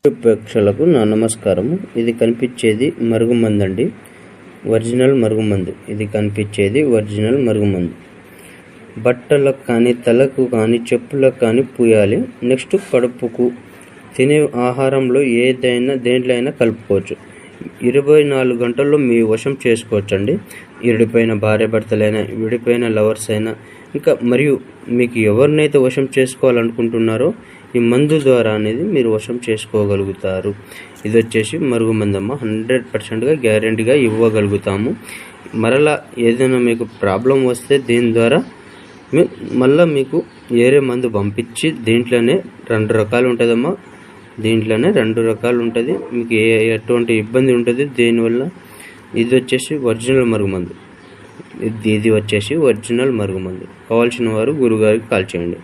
ప్రేక్షకులకు నా నమస్కారము. ఇది కనిపించేది మరుగుమందు అండి, ఒరిజినల్ మరుగుమందు. ఇది కనిపించేది ఒరిజినల్ మరుగుమందు. బట్టలకు కానీ, తలకు కానీ, చెప్పులకు కానీ పూయాలి. నెక్స్ట్ కడుపుకు, తినే ఆహారంలో దేంట్లో అయినా కలుపుకోవచ్చు. 24 గంటల్లో మీ వశం చేసుకోవచ్చండి. విడిపోయిన భార్యాభర్తలైనా, విడిపోయిన లవర్స్ అయినా, ఇంకా మరియు మీకు ఎవరినైతే వశం చేసుకోవాలనుకుంటున్నారో ఈ మందు ద్వారా అనేది మీరు వశం చేసుకోగలుగుతారు. ఇది వచ్చేసి మరుగుమందమ్మ. 100%గా గ్యారెంటీగా ఇవ్వగలుగుతాము. మరలా ఏదైనా మీకు ప్రాబ్లం వస్తే దీని ద్వారా మళ్ళీ మీకు వేరే మందు పంపించి దీంట్లోనే 2 రకాలు ఉంటుందమ్మా. దీంట్లోనే 2 రకాలు ఉంటుంది. మీకు ఎటువంటి ఇబ్బంది ఉంటుంది దీనివల్ల. ఇది వచ్చేసి ఒరిజినల్ మరుగుమందు. ఇది వచ్చేసి ఒరిజినల్ మరుగుమందు. కావాల్సిన వారు గురుగారికి కాల్ చేయండి.